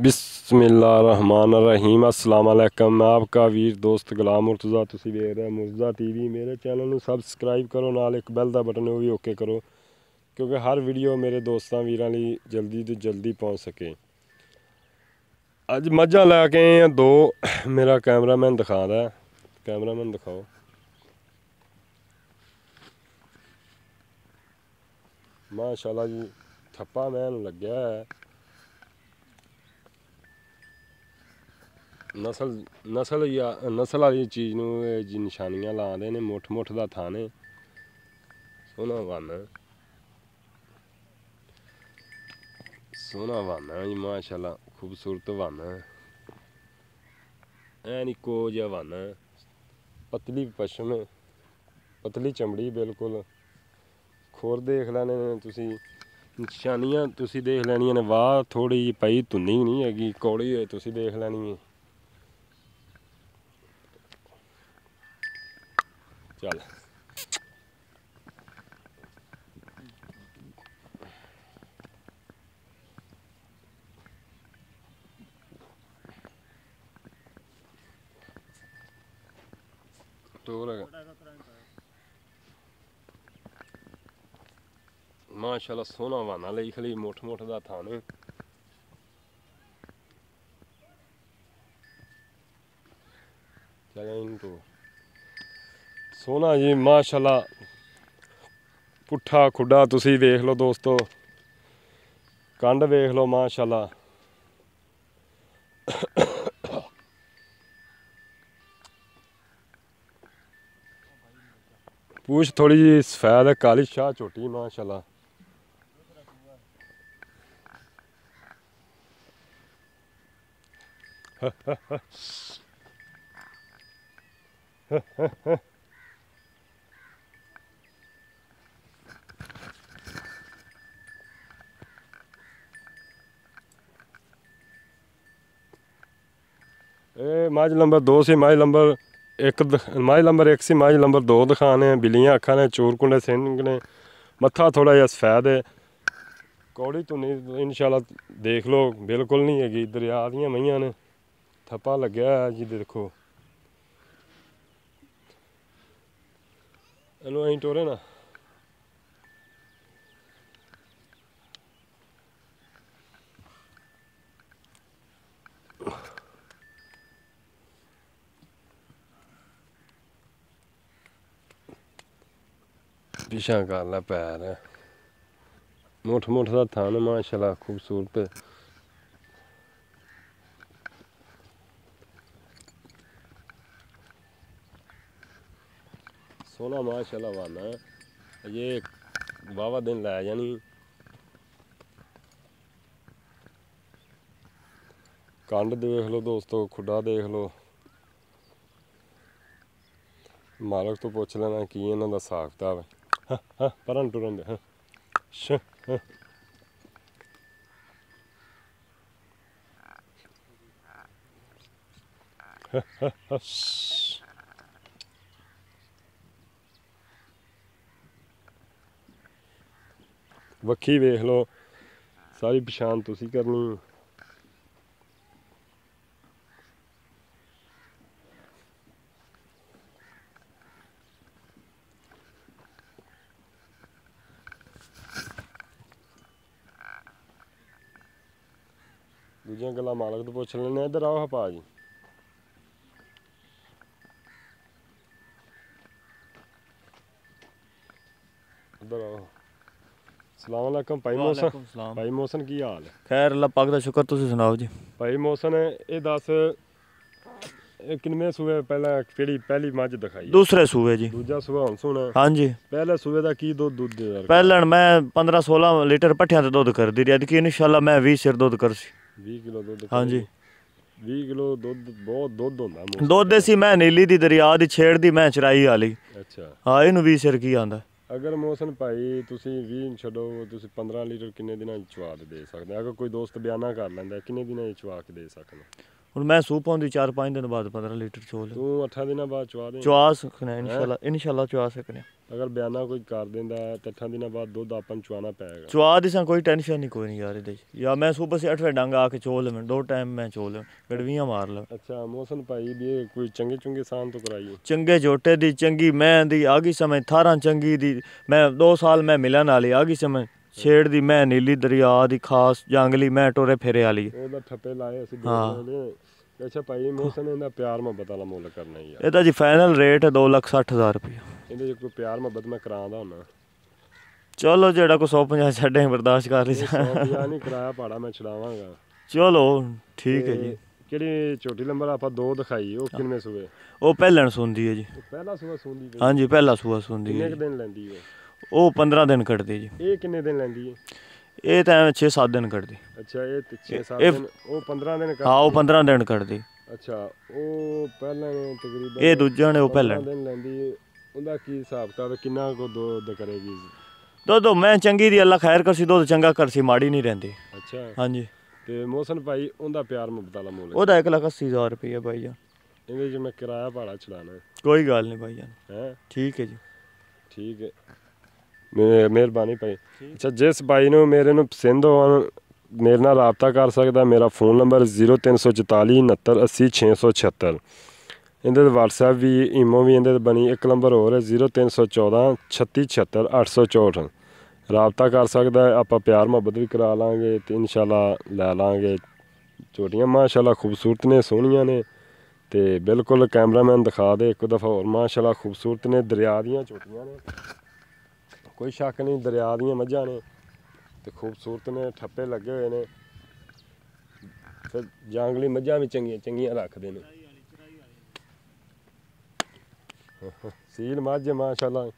बिस्मिल्लाहिर्रहमानिर्रहीम अस्सलाम वालेकुम। मैं आपका वीर दोस्त गुलाम मुर्तज़ा, तुसी देख रहे मुर्तज़ा टीवी। मेरे चैनल ਨੂੰ ਸਬਸਕ੍ਰਾਈਬ ਕਰੋ, ਨਾਲ ਇੱਕ ਬੈਲ ਦਾ ਬਟਨ ਉਹ ਵੀ ਓਕੇ ਕਰੋ, ਕਿਉਂਕਿ ਹਰ ਵੀਡੀਓ ਮੇਰੇ ਦੋਸਤਾਂ ਵੀਰਾਂ ਲਈ ਜਲਦੀ ਤੋਂ ਜਲਦੀ ਪਹੁੰਚ ਸਕੇ। ਅੱਜ ਮੱਝਾਂ ਲੈ ਕੇ ਆਏ ਆ ਦੋ। ਮੇਰਾ ਕੈਮਰਾਮੈਨ ਦਿਖਾਉਂਦਾ, ਕੈਮਰਾਮੈਨ ਦਿਖਾਓ। ਮਾਸ਼ਾਅੱਲਾ ਜੀ, ਥੱਪਾ ਮੈਨ ਲੱਗਿਆ ਹੈ। ਨਸਲ ਵਾਲੀ ਚੀਜ਼ ਨੂੰ ਇਹ ਜੀ ਨਿਸ਼ਾਨੀਆਂ ਲਾਉਂਦੇ ਨੇ। ਮੁੱਠ ਦਾ ਥਾਣੇ ਸੋਹਣਾ ਵਨ ਜੀ, ਮਾਸ਼ਾਅੱਲਾ ਖੂਬਸੂਰਤ ਵਨ। ਐਨ ਇੱਕੋ ਜਿਹਾ ਵਨ, ਪਤਲੀ ਪਸ਼ਮ, ਪਤਲੀ ਚਮੜੀ, ਬਿਲਕੁਲ ਖੁਰ ਦੇਖ ਲੈਣੇ ਨੇ ਤੁਸੀਂ, ਨਿਸ਼ਾਨੀਆਂ ਤੁਸੀਂ ਦੇਖ ਲੈਣੀਆਂ ਨੇ। ਵਾਹ ਥੋੜੀ ਜਿਹੀ ਪਈ, ਧੁੰਨੀ ਨਹੀਂ ਹੈਗੀ, ਕੌੜੀ ਹੋਏ ਤੁਸੀਂ ਦੇਖ ਲੈਣੀ ਹੈ। ਚੱਲ ਟੋਰ ਮਾਸ਼ਾਅੱਲਾ ਸੋਹਣਾ ਵਾਨਾ ਲਈ ਖਲੀ, ਮੁੱਠ ਦਾ ਥਾਣੇ। ਸੋਹਣਾ ਜੀ ਮਾਸ਼ਾਅੱਲਾ, ਪੁੱਠਾ ਖੁੱਡਾ ਤੁਸੀਂ ਵੇਖ ਲਓ ਦੋਸਤੋ, ਕੰਡ ਵੇਖ ਲਓ ਮਾਸ਼ਾਅੱਲਾ। ਪੂਛ ਥੋੜੀ ਜਿਹੀ ਸਫੈਦ ਹੈ, ਕਾਲੀ ਸ਼ਾਹ ਝੋਟੀ ਮਾਸ਼ਾਅੱਲਾ। मझ नंबर 2 सी, मझ नंबर 1 सी, मझ नंबर 2 दिखाने। बिल्लियाँ अखा ने, चूरकुंडे सिंह ने, मत्था थोड़ा जिहा सफेद है, कौड़ी धुनी इंशाअल्लाह देख लो, बिल्कुल नहीं हैगी। दरिया दियां मईयां ने, थप्पा लग्या है जी, देखो इनू अं टोरे ना। पिछा कर ला पैर, मुठ का थान माशाअल्लाह खूबसूरत। सोना माशाअल्लाह वाना, ये वावा दिन लै जानी। कंड देख लो दोस्तों, खुडा देख लो। मालक तो पुछ लेना की इन्हों का हिसाब किताब है। परन टुरन दे वक्खी वेख लो, सारी पछाण तुसी करनी। दूजियां गल्लां मालक तो पुछ लेने। इधर आओ पा जी, इधर आओ। सलाम अलैकुम भाई मोहसन। भाई मोहसन की हाल है? खैर अल्लाह पाक दा शुक्र, तुसीं सुनाओ जी। भाई मोहसन ये दस किनवे सूबे पहला पहली मझ दिखाई? दूसरे सूबे जी। दूजा सूबा हुण सुन। हाँ जी। पहले सूबे का की दुध पहले मैं 15-16 लीटर पट्ठियां ते दुध कर दी रही, कि इंशाल्लाह मैं 20 सिर दुध कर सी। 20 किलो दुध? हाँ जी। 20 किलो दुध बहुत दुध होंदा। दुध सी मैं नीली दी दरिया दी छेड़ दी मैं चराई वाली। अच्छा हाँ, इनू 20 सिर की आंदा। अगर मोहसन भाई तुसी 20 छड्डो, तुसी 15 लीटर किन्ने दिनां चवा के दे सकदे? अगर कोई दोस्त बयाना कर लैंदा किन्ने दिनां चवा के दे सकदे? ਹੁਣ ਮੈਂ ਸੂਪ ਪਾਉਂਦੀ 4-5 ਦਿਨ ਬਾਅਦ 15 ਲੀਟਰ ਚੋ ਲੈ ਤੂੰ 8 ਦਿਨਾਂ ਬਾਅਦ ਚਵਾ ਦੇ। ਚਵਾ ਸਕਣਾ ਇਨਸ਼ਾਅੱਲਾ ਚਵਾ ਸਕਣੇ। ਅਗਰ ਬਿਆਨਾ ਕੋਈ ਕਰ ਦਿੰਦਾ ਹੈ ਤੇ 8 ਦਿਨਾਂ ਬਾਅਦ ਦੁੱਧ ਆਪਾਂ ਨੂੰ ਚਵਾਉਣਾ ਪਏਗਾ। ਚਵਾ ਦੀ ਸਾਂ ਕੋਈ ਟੈਨਸ਼ਨ ਨਹੀਂ ਕੋਈ ਨਹੀਂ ਯਾਰ ਇਹਦੇ ਜਾਂ ਮੈਂ ਸੁਬਹ ਸੇ 8 ਵਜੇ ਡੰਗ ਆ ਕੇ ਚੋ ਲਵਾਂ 2 ਟਾਈਮ ਮੈਂ ਚੋ ਲਵਾਂ ਗੜਵੀਆਂ ਮਾਰ ਲਵਾਂ। ਅੱਛਾ ਮੋਹਸਨ ਭਾਈ ਵੀ ਇਹ ਕੋਈ ਚੰਗੇ ਚੁੰਗੇ ਸਾਨ ਤੋਂ ਕਰਾਈ ਚੰਗੇ ਝੋਟੇ ਦੀ ਚੰਗੀ ਮੈਂ ਦੀ ਆ ਗਈ ਸਮੇਂ 18 ਚੰਗੀ ਦੀ ਮੈਂ 2 ਸਾਲ ਮੈਂ ਮਿਲਣ ਵਾਲੀ ਆ ਗਈ ਸਮੇਂ ਛੇੜ ਦੀ ਮੈਂ ਨੀਲੀ ਦਰਿਆ ਦੀ ਖਾਸ ਜੰਗਲੀ ਮੈਂ ਟੋਰੇ ਫੇਰੇ ਵਾਲੀ ਉਹਦਾ ਠੱਪੇ ਲਾਏ ਅਸੀਂ ਦੋ। ਅੱਛਾ ਭਾਈ ਮੋਹਸਨ ਇਹਦਾ ਪਿਆਰ ਮੁਹੱਬਤ ਵਾਲਾ ਮੁੱਲ ਕਰਨਾ ਹੀ ਯਾਰ। ਇਹਦਾ ਜੀ ਫਾਈਨਲ ਰੇਟ 2,60,000 ਰੁਪਏ। ਇਹਦੇ ਚ ਕੋਈ ਪਿਆਰ ਮੁਹੱਬਤ ਮੈਂ ਕਰਾਉਂਦਾ ਹੁੰਦਾ। ਚਲੋ ਜਿਹੜਾ ਕੋ 150 ਛੱਡੇ ਬਰਦਾਸ਼ਤ ਕਰ ਲਈ। 150 ਨਹੀਂ ਕਿਰਾਇਆ ਭਾੜਾ ਮੈਂ ਛਡਾਵਾਂਗਾ। ਚਲੋ ਠੀਕ ਹੈ ਜੀ। ਕਿਹੜੀ ਛੋਟੀ ਨੰਬਰ ਆਪਾਂ 2 ਦਿਖਾਈ ਉਹ ਕਿੰਨੇ ਸੂਏ? ਉਹ ਪਹਿਲਣ ਸੁਣਦੀ ਹੈ ਜੀ। ਪਹਿਲਾ ਸੂਆ ਸੁਣਦੀ? ਹਾਂਜੀ ਪਹਿਲਾ ਸੂਆ ਸੁਣਦੀ ਹੈ। ਕਿੰਨੇ ਦਿਨ ਲੈਂਦੀ ਉਹ 15 ਦਿਨ ਕੱਢਦੀ ਜੀ। ਇਹ ਕਿੰਨੇ ਦਿਨ ਲੈਂਦੀ ਹੈ? ਇਹ ਤਾਂ 6-7 ਦਿਨ ਕੱਢਦੀ। ਅੱਛਾ ਇਹ 6-7 ਦਿਨ ਉਹ 15 ਦਿਨ ਕੱਢਦੀ। ਹਾਂ ਉਹ 15 ਦਿਨ ਕੱਢਦੀ। ਅੱਛਾ ਉਹ ਪਹਿਲਾਂ ਤਕਰੀਬਨ ਇਹ ਦੂਜਾ ਨੇ ਉਹ ਪਹਿਲਾਂ ਦਿਨ ਲੈਂਦੀ। ਉਹਦਾ ਕੀ ਹਿਸਾਬ ਕਿਤਾਬ ਕਿੰਨਾ ਕੋ ਦੁੱਧ ਕਰੇਗੀ? ਦੁੱਧ ਮੈਂ ਚੰਗੀ ਦੀ ਅੱਲਾ ਖੈਰ ਕਰਸੀ ਦੁੱਧ ਚੰਗਾ ਕਰਸੀ ਮਾੜੀ ਨਹੀਂ ਰਹਿੰਦੀ। ਅੱਛਾ ਹਾਂਜੀ। ਤੇ ਮੋਹਸਨ ਭਾਈ ਉਹਦਾ ਪਿਆਰ ਮੁਹੱਬਤ ਵਾਲਾ ਮੁੱਲ ਉਹਦਾ 1,80,000 ਰੁਪਏ ਭਾਈ ਜਾਨ। ਇਹਦੇ 'ਚ ਮੈਂ ਕਿਰਾਇਆ ਭਾੜਾ ਛਡਾਣਾ। ਕੋਈ ਗੱਲ ਨਹੀਂ ਭਾਈ ਜਾਨ। ਹੈ ਠੀਕ ਹੈ ਜੀ। ਠੀਕ ਹੈ ਮਿਹਰਬਾਨੀ ਭਾਈ। ਅੱਛਾ ਜਿਸ ਭਾਈ ਨੂੰ ਮੇਰੇ ਨੂੰ ਪਸੰਦ ਹੋਣ ਮੇਰੇ ਨਾਲ ਰਾਬਤਾ ਕਰ ਸਕਦਾ। ਮੇਰਾ ਫ਼ੋਨ ਨੰਬਰ 0344 69 80 676। ਇਹਦੇ 'ਤੇ ਵਟਸਐਪ ਵੀ ਈਮੋ ਵੀ ਇਹਦੇ 'ਤੇ ਬਣੀ। ਇੱਕ ਨੰਬਰ ਹੋਰ ਹੈ 0314 36 76 864। ਰਾਬਤਾ ਕਰ ਸਕਦਾ। ਆਪਾਂ ਪਿਆਰ ਮੁਹੱਬਤ ਵੀ ਕਰਾ ਲਾਂਗੇ ਤੇ ਇਨਸ਼ਾਅੱਲਾ ਲੈ ਲਾਂਗੇ। ਝੋਟੀਆਂ ਮਾਸ਼ਾਅੱਲਾ ਖੂਬਸੂਰਤ ਨੇ ਸੋਹਣੀਆਂ ਨੇ ਤੇ ਬਿਲਕੁਲ ਕੈਮਰਾਮੈਨ ਦਿਖਾ ਦੇ ਇੱਕ ਦਫਾ ਹੋਰ। ਮਾਸ਼ਾਅੱਲਾ ਖੂਬਸੂਰਤ ਨੇ ਦਰਿਆ ਦੀਆਂ ਝੋਟੀਆਂ ਨੇ ਕੋਈ ਸ਼ੱਕ ਨਹੀਂ। ਦਰਿਆ ਦੀਆਂ ਮੱਝਾਂ ਨੇ ਤੇ ਖੂਬਸੂਰਤ ਨੇ ਠੱਪੇ ਲੱਗੇ ਹੋਏ ਨੇ। ਫਿਰ ਜੰਗਲੀ ਮੱਝਾਂ ਵੀ ਚੰਗੀਆਂ ਰੱਖਦੇ ਨੇ। ਸੀਲ ਮੱਝ ਮਾਸ਼ਾਅੱਲਾ।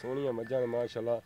ਸੋਹਣੀਆਂ ਮੱਝਾਂ ਨੇ ਮਾਸ਼ਾਅੱਲਾ।